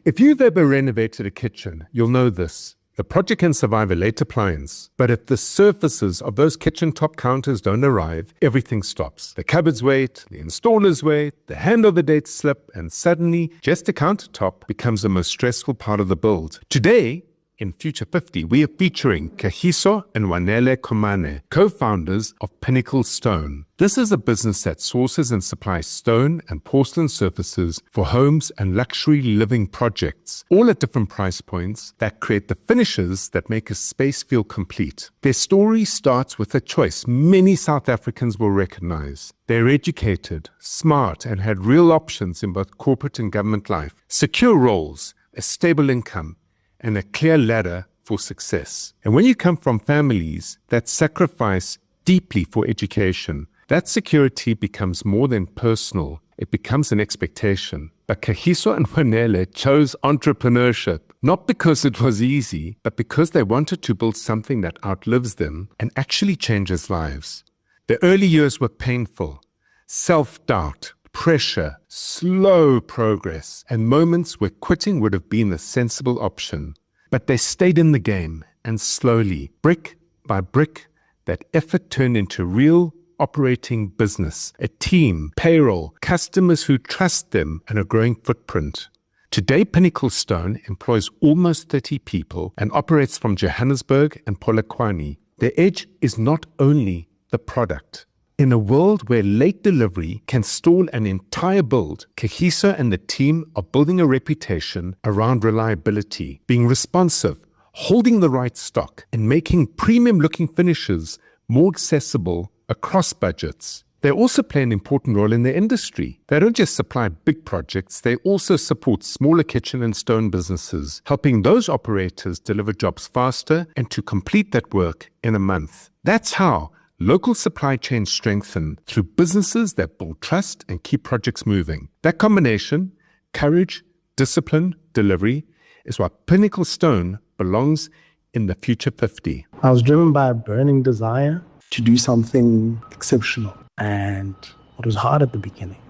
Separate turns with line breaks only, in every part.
If you've ever renovated a kitchen, you'll know this. The project can survive a late appliance, but if the surfaces of those kitchen top counters don't arrive, everything stops. The cupboards wait, the installers wait, the handover dates slip, and suddenly, just a countertop becomes the most stressful part of the build. Today, in Future 50, we are featuring Kagiso and Wanele Komane, co-founders of Pinnacle Stone. This is a business that sources and supplies stone and porcelain surfaces for homes and luxury living projects, all at different price points that create the finishes that make a space feel complete. Their story starts with a choice many South Africans will recognize. They're educated, smart, and had real options in both corporate and government life, secure roles, a stable income, and a clear ladder for success. And when you come from families that sacrifice deeply for education, that security becomes more than personal. It becomes an expectation. But Kagiso and Wanele chose entrepreneurship, not because it was easy, but because they wanted to build something that outlives them and actually changes lives. The early years were painful. Self-doubt, pressure, slow progress, and moments where quitting would have been a sensible option. But they stayed in the game, and slowly, brick by brick, that effort turned into real operating business, a team, payroll, customers who trust them, and a growing footprint. Today, Pinnacle Stone employs almost 30 people and operates from Johannesburg and Polokwane. Their edge is not only the product. In a world where late delivery can stall an entire build, Kagiso and the team are building a reputation around reliability, being responsive, holding the right stock, and making premium-looking finishes more accessible across budgets. They also play an important role in the industry. They don't just supply big projects, they also support smaller kitchen and stone businesses, helping those operators deliver jobs faster and to complete that work in a month. That's how local supply chains strengthen through businesses that build trust and keep projects moving. That combination, courage, discipline, delivery, is why Pinnacle Stone belongs in the Future 50.
I was driven by a burning desire to do something exceptional. And it was hard at the beginning.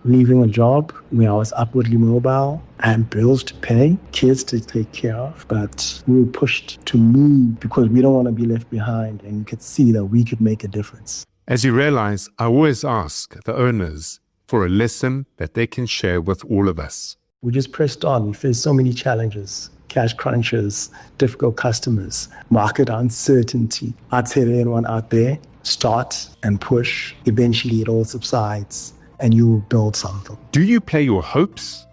Leaving a job where I was upwardly mobile and bills to pay, kids to take care of. But we were pushed to move because we don't want to be left behind, and you could see that we could make a difference.
As you realize, I always ask the owners for a lesson that they can share with all of us.
We just pressed on. We faced so many challenges, cash crunches, difficult customers, market uncertainty. I'd say to anyone out there, start and push. Eventually it all subsides, and you will build something.
Do you play your hopes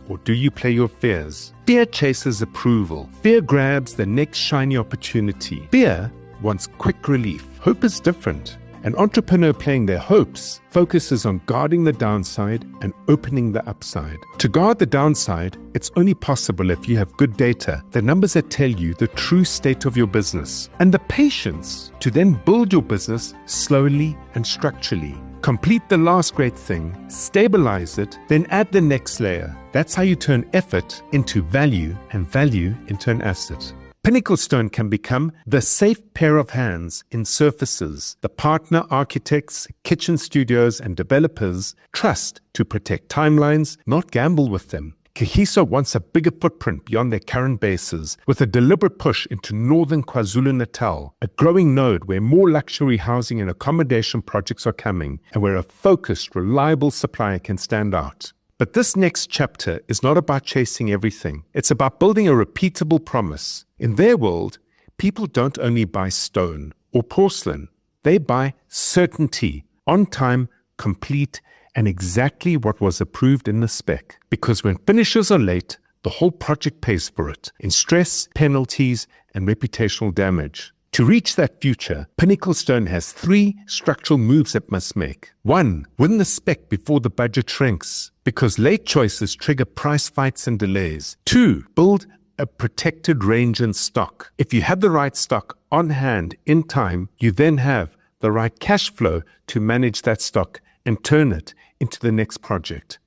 or do you play your fears? Fear chases approval. Fear grabs the next shiny opportunity. Fear wants quick relief. Hope is different. An entrepreneur playing their hopes focuses on guarding the downside and opening the upside. To guard the downside, it's only possible if you have good data, the numbers that tell you the true state of your business, and the patience to then build your business slowly and structurally. Complete the last great thing, stabilize it, then add the next layer. That's how you turn effort into value and value into an asset. Pinnacle Stone can become the safe pair of hands in surfaces the partner architects, kitchen studios, and developers trust to protect timelines, not gamble with them. Kagiso wants a bigger footprint beyond their current bases, with a deliberate push into northern KwaZulu-Natal, a growing node where more luxury housing and accommodation projects are coming, and where a focused, reliable supplier can stand out. But this next chapter is not about chasing everything. It's about building a repeatable promise. In their world, people don't only buy stone or porcelain. They buy certainty, on time, complete, and exactly what was approved in the spec. Because when finishes are late, the whole project pays for it in stress, penalties, and reputational damage. To reach that future, Pinnacle Stone has 3 structural moves it must make. 1, win the spec before the budget shrinks, because late choices trigger price fights and delays. 2, build a protected range and stock. If you have the right stock on hand in time, you then have the right cash flow to manage that stock and turn it into the next project.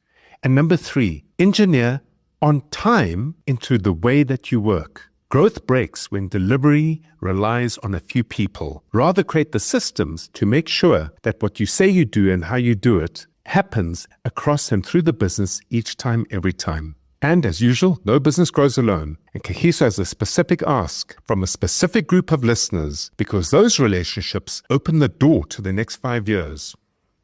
And number 3, engineer on time into the way that you work. Growth breaks when delivery relies on a few people. Rather create the systems to make sure that what you say you do and how you do it happens across and through the business each time, every time. And as usual, no business grows alone. And Kagiso has a specific ask from a specific group of listeners because those relationships open the door to the next 5 years.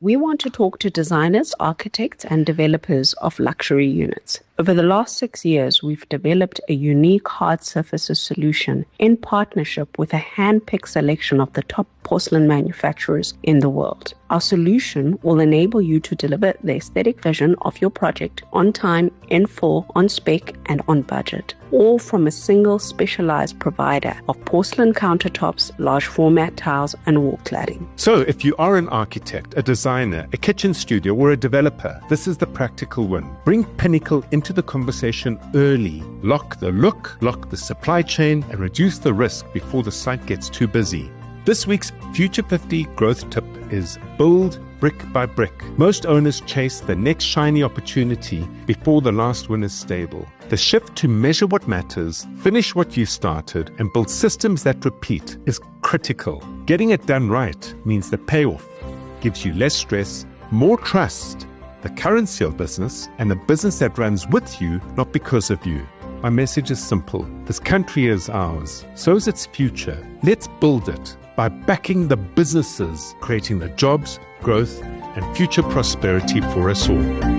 We want to talk to designers, architects, and developers of luxury units. Over the last 6 years, we've developed a unique hard surfaces solution in partnership with a hand-picked selection of the top porcelain manufacturers in the world. Our solution will enable you to deliver the aesthetic vision of your project on time, in full, on spec, and on budget, all from a single specialized provider of porcelain countertops, large format tiles, and wall cladding.
So if you are an architect, a designer, a kitchen studio, or a developer, this is the practical win. Bring Pinnacle into the conversation early. Lock the look, lock the supply chain, and reduce the risk before the site gets too busy. This week's Future 50 growth tip is build brick by brick. Most owners chase the next shiny opportunity before the last one is stable. The shift to measure what matters, finish what you started, and build systems that repeat is critical. Getting it done right means the payoff gives you less stress, more trust, the currency of business, and a business that runs with you, not because of you. My message is simple. This country is ours. So is its future. Let's build it by backing the businesses, creating the jobs, growth, and future prosperity for us all.